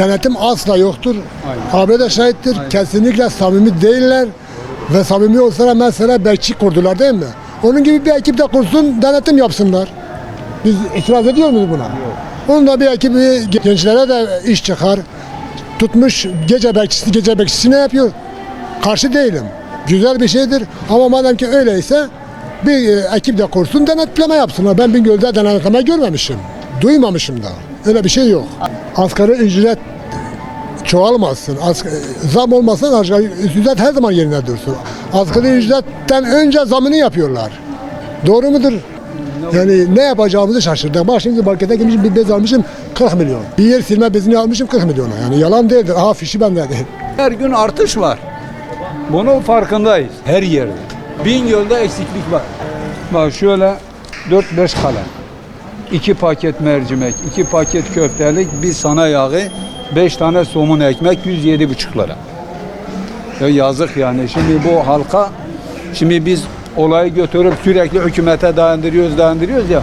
Denetim asla yoktur. Aynen. Abi de şahittir. Aynen. Kesinlikle samimi değiller. Ve samimi olsalar mesela bekçi kurdular değil mi? Onun gibi bir ekip de kursun, denetim yapsınlar. Biz itiraz ediyor muyuz buna? Yok. Onun da bir ekibi gençlere de iş çıkar. Tutmuş gece bekçisi ne yapıyor? Karşı değilim. Güzel bir şeydir ama madem ki öyleyse bir ekip de kursun, denetleme yapsınlar. Ben Bingöl'de denetleme görmemişim. Duymamışım da. Öyle bir şey yok. Asgari ücret çoğalmasın. Zam olmasın, asgari ücret her zaman yerine dursun. Asgari ücretten önce zamını yapıyorlar. Doğru mudur? Yani ne yapacağımızı şaşırdık. Bak şimdi markete gitmişim, bir bez almışım 40 milyon. Bir yer silme bezini almışım 40 milyona. Yani yalan değildir. Aha fişi bende değil. Her gün artış var. Bunun farkındayız her yerde. Bingöl'de eksiklik var. Bak şöyle 4-5 kalem. 2 paket mercimek, 2 paket köftelik, bir sana yağı, 5 tane somun ekmek 107,5 lira. Ya yazık yani. Şimdi bu halka, şimdi biz olayı götürüp sürekli hükümete dayandırıyoruz ya.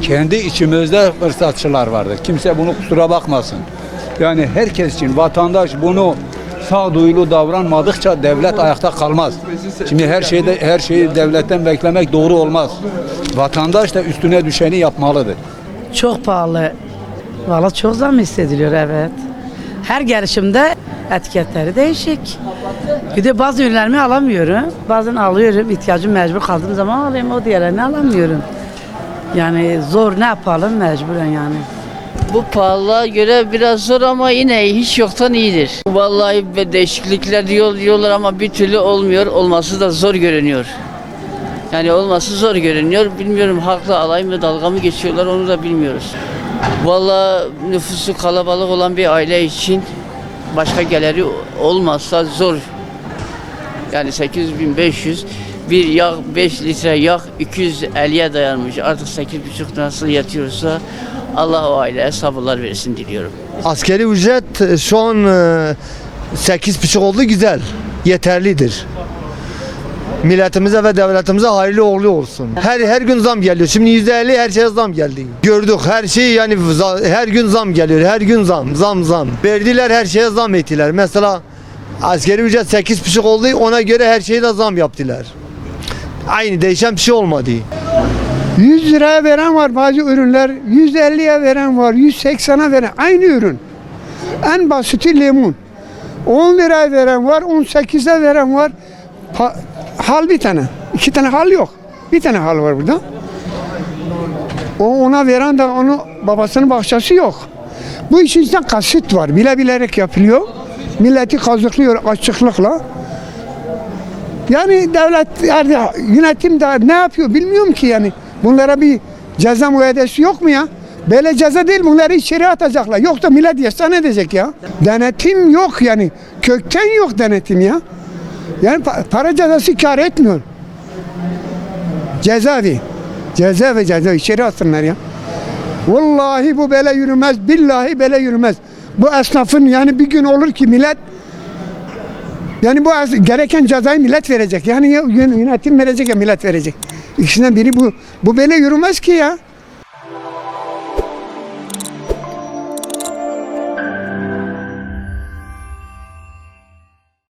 Kendi içimizde fırsatçılar vardır. Kimse bunu kusura bakmasın. Yani herkes için vatandaş bunu sağduyulu davranmadıkça devlet ayakta kalmaz. Şimdi her şeyi devletten beklemek doğru olmaz. Vatandaş da üstüne düşeni yapmalıdır. Çok pahalı. Valla çok zam hissediliyor, evet. Her gelişimde etiketleri değişik. Bir de bazı ürünlerimi alamıyorum. Bazen alıyorum. İhtiyacım mecbur kaldığım zaman alayım. O diğerlerini alamıyorum. Yani zor, ne yapalım, mecburen yani. Bu pahalılığa göre biraz zor ama yine hiç yoktan iyidir. Vallahi değişiklikler diyorlar ama bir türlü olmuyor. Olması da zor görünüyor. Yani olması zor görünüyor. Bilmiyorum, haklı alay mı, dalga mı geçiyorlar, onu da bilmiyoruz. Vallahi nüfusu kalabalık olan bir aile için başka geliri olmazsa zor. Yani 8.500, bir yağ, 5 litre yağ 250'ye dayanmış. Artık 8,5 nasıl yatıyorsa Allah o aileye sabırlar versin diliyorum. Asgari ücret şu an 8,5 oldu, güzel, yeterlidir. Milletimize ve devletimize hayırlı uğurlu olsun. Her gün zam geliyor. Şimdi %50 her şeye zam geldi. Gördük her şey, yani her gün zam geliyor. Her gün zam. Verdiler, her şeye zam ettiler. Mesela asgari ücret 8,5 oldu, ona göre her şeyi de zam yaptılar. Aynı, değişen bir şey olmadı. 100 liraya veren var bazı ürünler, 150'ye veren var, 180'e veren, aynı ürün. En basiti limon. 10 liraya veren var, 18'e veren var. Hal bir tane. 2 tane hal yok. Bir tane hal var burada. Ona veren de onu babasının bahçesi yok. Bu işin içinde kasıt var. Bilerek yapılıyor. Milleti kazıklıyor açıklıkla. Yani devlet, yönetim de ne yapıyor bilmiyorum ki yani. Bunlara bir ceza müeyyidesi yok mu ya? Böyle ceza değil, bunları içeri atacaklar. Yoksa millet yasa ne edecek ya? Denetim yok yani. Kökten yok denetim ya. Yani para cezası kar etmiyor. Ceza içeri atsınlar ya. Vallahi bu böyle yürümez, billahi böyle yürümez. Bu esnafın yani bir gün olur ki millet, yani bu gereken cezayı millet verecek. Yani yönetim verecek ya millet verecek. İkisinden biri bu. Bu böyle yürümez ki ya.